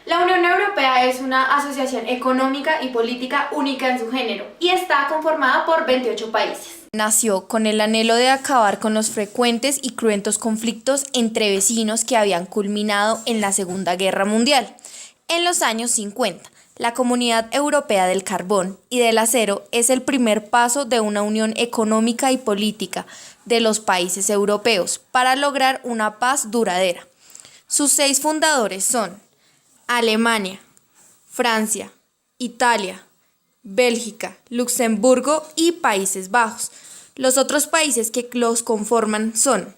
La Unión Europea es una asociación económica y política única en su género y está conformada por 28 países. Nació con el anhelo de acabar con los frecuentes y cruentos conflictos entre vecinos que habían culminado en la Segunda Guerra Mundial. En los años 50, la Comunidad Europea del Carbón y del Acero es el primer paso de una unión económica y política de los países europeos para lograr una paz duradera. Sus 6 fundadores son Alemania, Francia, Italia, Bélgica, Luxemburgo y Países Bajos. Los otros países que los conforman son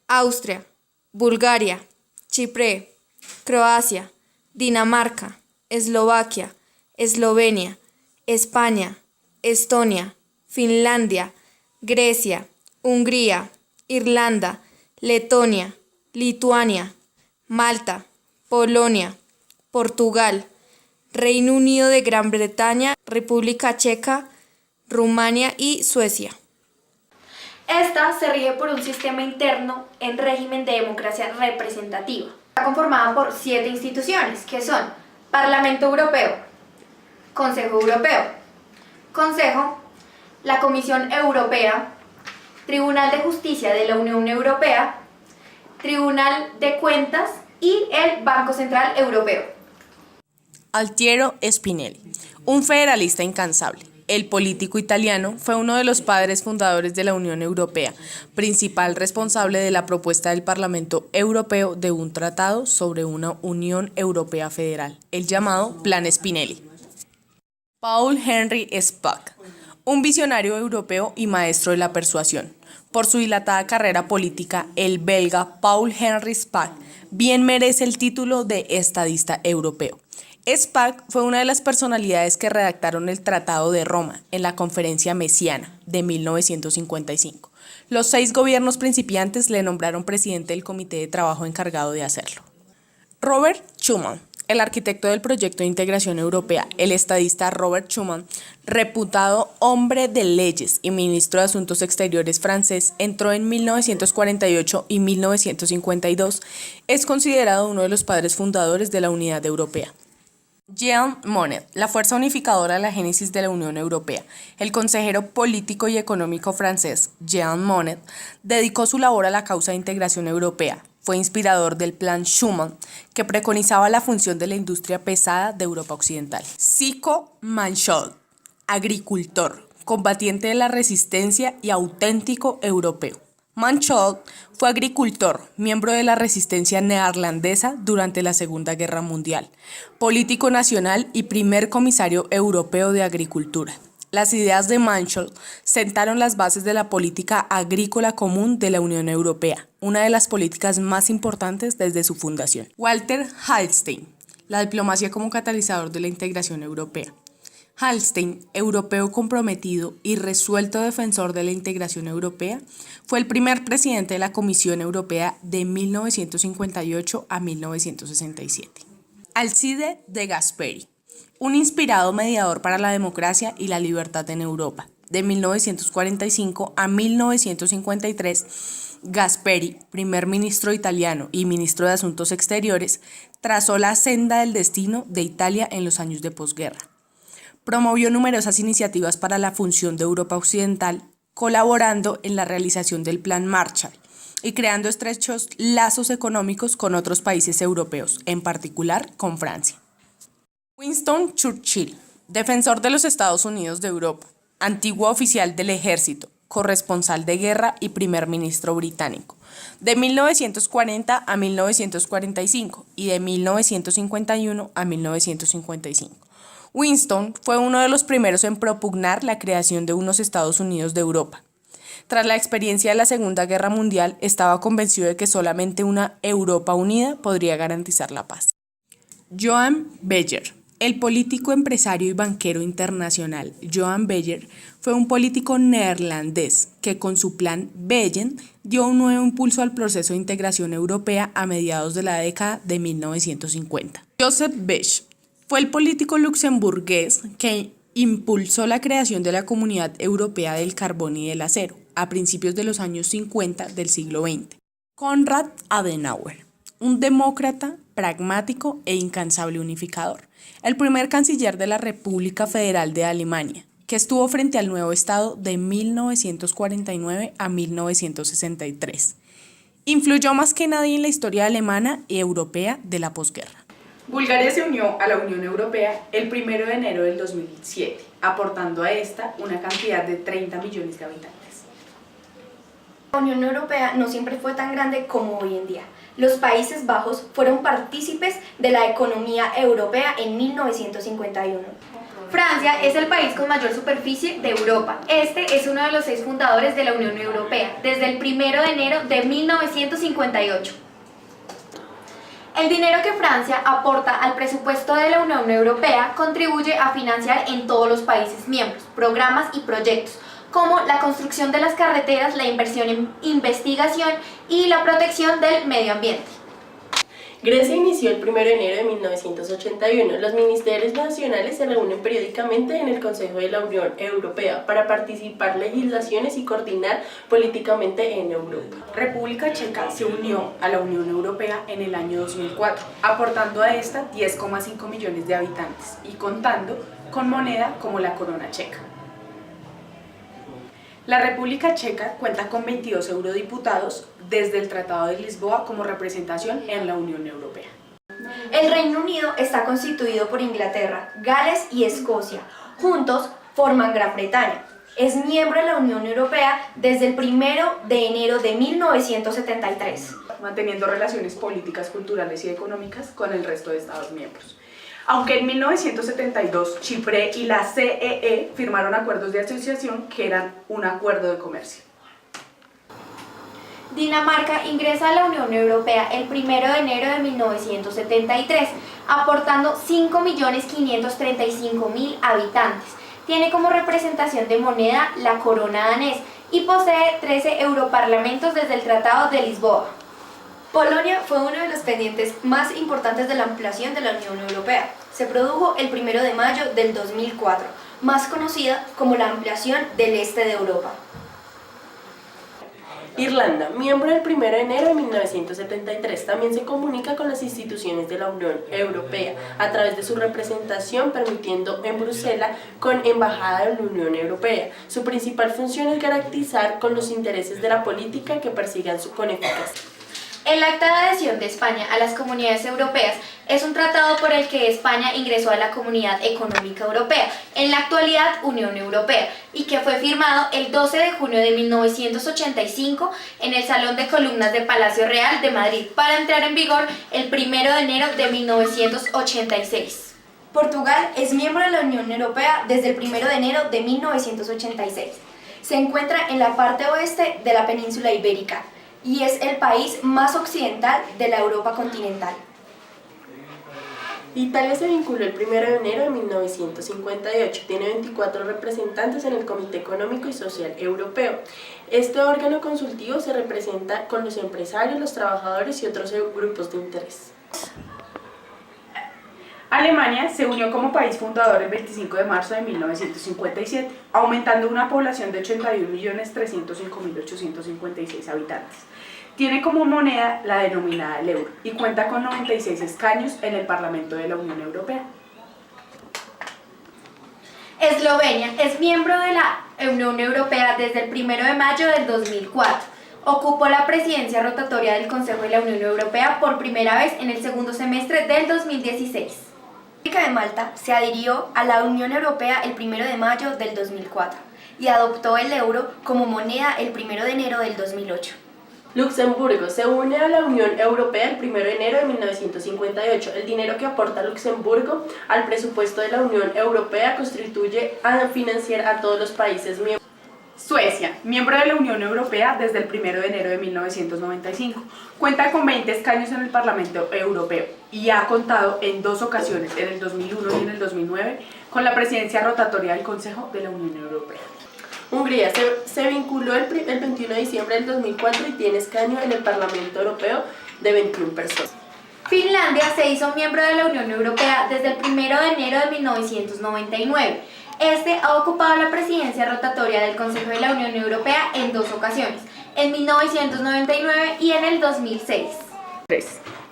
Austria, Bulgaria, Chipre, Croacia, Dinamarca, Eslovaquia, Eslovenia, España, Estonia, Finlandia, Grecia, Hungría, Irlanda, Letonia, Lituania, Malta, Polonia, Portugal, Reino Unido de Gran Bretaña, República Checa, Rumania y Suecia. Esta se rige por un sistema interno en régimen de democracia representativa. Está conformada por 7 instituciones, que son Parlamento Europeo, Consejo Europeo, Consejo, la Comisión Europea, Tribunal de Justicia de la Unión Europea, Tribunal de Cuentas y el Banco Central Europeo. Altiero Spinelli, un federalista incansable. El político italiano fue uno de los padres fundadores de la Unión Europea, principal responsable de la propuesta del Parlamento Europeo de un tratado sobre una Unión Europea federal, el llamado Plan Spinelli. Paul Henri Spaak, un visionario europeo y maestro de la persuasión. Por su dilatada carrera política, el belga Paul Henri Spaak bien merece el título de estadista europeo. Spaak fue una de las personalidades que redactaron el Tratado de Roma en la Conferencia Mesiana de 1955. Los 6 gobiernos principiantes le nombraron presidente del comité de trabajo encargado de hacerlo. Robert Schuman, el arquitecto del proyecto de integración europea, el estadista Robert Schuman, reputado hombre de leyes y ministro de Asuntos Exteriores francés, entró en 1948 y 1952, es considerado uno de los padres fundadores de la Unidad Europea. Jean Monnet, la fuerza unificadora de la génesis de la Unión Europea. El consejero político y económico francés Jean Monnet dedicó su labor a la causa de integración europea. Fue inspirador del Plan Schuman, que preconizaba la función de la industria pesada de Europa Occidental. Zico Manchot, agricultor, combatiente de la resistencia y auténtico europeo. Manchot fue agricultor, miembro de la resistencia neerlandesa durante la Segunda Guerra Mundial, político nacional y primer comisario europeo de agricultura. Las ideas de Manchot sentaron las bases de la política agrícola común de la Unión Europea, una de las políticas más importantes desde su fundación. Walter Hallstein, la diplomacia como catalizador de la integración europea. Hallstein, europeo comprometido y resuelto defensor de la integración europea, fue el primer presidente de la Comisión Europea de 1958 a 1967. Alcide de Gasperi, un inspirado mediador para la democracia y la libertad en Europa. De 1945 a 1953, Gasperi, primer ministro italiano y ministro de Asuntos Exteriores, trazó la senda del destino de Italia en los años de posguerra. Promovió numerosas iniciativas para la función de Europa Occidental, colaborando en la realización del Plan Marshall y creando estrechos lazos económicos con otros países europeos, en particular con Francia. Winston Churchill, defensor de los Estados Unidos de Europa, antiguo oficial del ejército, corresponsal de guerra y primer ministro británico, de 1940 a 1945 y de 1951 a 1955. Winston fue uno de los primeros en propugnar la creación de unos Estados Unidos de Europa. Tras la experiencia de la Segunda Guerra Mundial, estaba convencido de que solamente una Europa unida podría garantizar la paz. Johan Beyer, el político, empresario y banquero internacional Johan Beyer, fue un político neerlandés que con su plan Beyen dio un nuevo impulso al proceso de integración europea a mediados de la década de 1950. Joseph Bech fue el político luxemburgués que impulsó la creación de la Comunidad Europea del Carbón y del Acero a principios de los años 50 del siglo XX. Konrad Adenauer, un demócrata, pragmático e incansable unificador, el primer canciller de la República Federal de Alemania, que estuvo frente al nuevo Estado de 1949 a 1963. Influyó más que nadie en la historia alemana y europea de la posguerra. Bulgaria se unió a la Unión Europea el 1 de enero del 2007, aportando a esta una cantidad de 30 millones de habitantes. La Unión Europea no siempre fue tan grande como hoy en día. Los Países Bajos fueron partícipes de la economía europea en 1951. Francia es el país con mayor superficie de Europa. Este es uno de los 6 fundadores de la Unión Europea, desde el 1 de enero de 1958. El dinero que Francia aporta al presupuesto de la Unión Europea contribuye a financiar en todos los países miembros programas y proyectos, como la construcción de las carreteras, la inversión en investigación y la protección del medio ambiente. Grecia inició el 1 de enero de 1981. Los ministerios nacionales se reúnen periódicamente en el Consejo de la Unión Europea para participar legislaciones y coordinar políticamente en Europa. República Checa se unió a la Unión Europea en el año 2004, aportando a esta 10,5 millones de habitantes y contando con moneda como la corona checa. La República Checa cuenta con 22 eurodiputados desde el Tratado de Lisboa como representación en la Unión Europea. El Reino Unido está constituido por Inglaterra, Gales y Escocia. Juntos forman Gran Bretaña. Es miembro de la Unión Europea desde el 1 de enero de 1973. Manteniendo relaciones políticas, culturales y económicas con el resto de Estados miembros. Aunque en 1972 Chipre y la CEE firmaron acuerdos de asociación que eran un acuerdo de comercio. Dinamarca ingresa a la Unión Europea el 1 de enero de 1973, aportando 5.535.000 habitantes. Tiene como representación de moneda la corona danés y posee 13 europarlamentos desde el Tratado de Lisboa. Polonia fue uno de los pendientes más importantes de la ampliación de la Unión Europea. Se produjo el 1 de mayo del 2004, más conocida como la ampliación del este de Europa. Irlanda, miembro del 1 de enero de 1973, también se comunica con las instituciones de la Unión Europea a través de su representación, permitiendo en Bruselas con embajada de la Unión Europea. Su principal función es garantizar con los intereses de la política que persigan con eficacia. El Acta de Adhesión de España a las Comunidades Europeas es un tratado por el que España ingresó a la Comunidad Económica Europea, en la actualidad Unión Europea, y que fue firmado el 12 de junio de 1985 en el Salón de Columnas de Palacio Real de Madrid, para entrar en vigor el 1 de enero de 1986. Portugal es miembro de la Unión Europea desde el 1 de enero de 1986. Se encuentra en la parte oeste de la península ibérica y es el país más occidental de la Europa continental. Italia se vinculó el 1 de enero de 1958. Tiene 24 representantes en el Comité Económico y Social Europeo. Este órgano consultivo se representa con los empresarios, los trabajadores y otros grupos de interés. Alemania se unió como país fundador el 25 de marzo de 1957, aumentando una población de 81.305.856 habitantes. Tiene como moneda la denominada el euro y cuenta con 96 escaños en el Parlamento de la Unión Europea. Eslovenia es miembro de la Unión Europea desde el 1 de mayo del 2004. Ocupó la presidencia rotatoria del Consejo de la Unión Europea por primera vez en el segundo semestre del 2016. La República de Malta se adhirió a la Unión Europea el 1 de mayo del 2004 y adoptó el euro como moneda el 1 de enero del 2008. Luxemburgo se une a la Unión Europea el 1 de enero de 1958. El dinero que aporta Luxemburgo al presupuesto de la Unión Europea contribuye a financiar a todos los países miembros. Suecia, miembro de la Unión Europea desde el 1 de enero de 1995, cuenta con 20 escaños en el Parlamento Europeo y ha contado en 2 ocasiones, en el 2001 y en el 2009, con la presidencia rotatoria del Consejo de la Unión Europea. Hungría se vinculó el 21 de diciembre del 2004 y tiene escaño en el Parlamento Europeo de 21 personas. Finlandia se hizo miembro de la Unión Europea desde el 1 de enero de 1999. Este ha ocupado la presidencia rotatoria del Consejo de la Unión Europea en 2 ocasiones, en 1999 y en el 2006.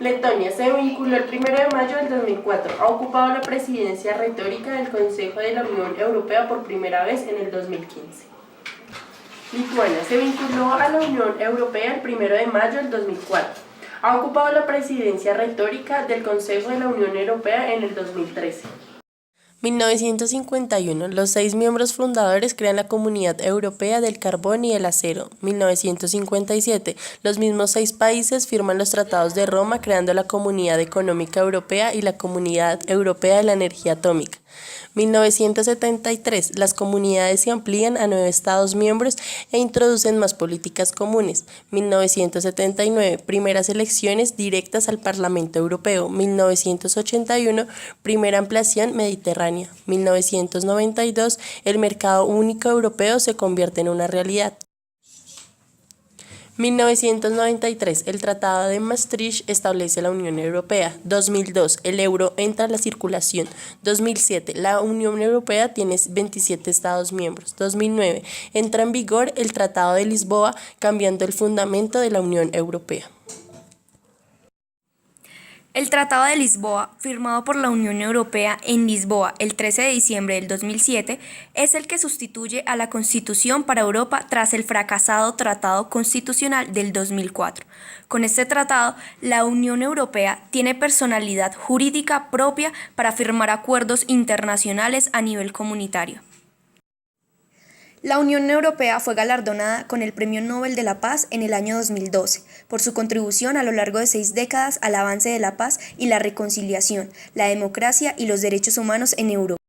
Letonia se vinculó el 1 de mayo del 2004. Ha ocupado la presidencia retórica del Consejo de la Unión Europea por primera vez en el 2015. Lituania se vinculó a la Unión Europea el 1 de mayo del 2004. Ha ocupado la presidencia retórica del Consejo de la Unión Europea en el 2013. 1951. Los 6 miembros fundadores crean la Comunidad Europea del Carbón y el Acero. 1957. Los mismos 6 países firman los Tratados de Roma creando la Comunidad Económica Europea y la Comunidad Europea de la Energía Atómica. 1973. Las comunidades se amplían a 9 Estados miembros e introducen más políticas comunes. 1979. Primeras elecciones directas al Parlamento Europeo. 1981. Primera ampliación mediterránea. 1992. El mercado único europeo se convierte en una realidad. 1993. El Tratado de Maastricht establece la Unión Europea. 2002. El euro entra a la circulación. 2007. La Unión Europea tiene 27 Estados miembros. 2009. Entra en vigor el Tratado de Lisboa, cambiando el fundamento de la Unión Europea. El Tratado de Lisboa, firmado por la Unión Europea en Lisboa el 13 de diciembre del 2007, es el que sustituye a la Constitución para Europa tras el fracasado Tratado Constitucional del 2004. Con este tratado, la Unión Europea tiene personalidad jurídica propia para firmar acuerdos internacionales a nivel comunitario. La Unión Europea fue galardonada con el Premio Nobel de la Paz en el año 2012 por su contribución a lo largo de 6 décadas al avance de la paz y la reconciliación, la democracia y los derechos humanos en Europa.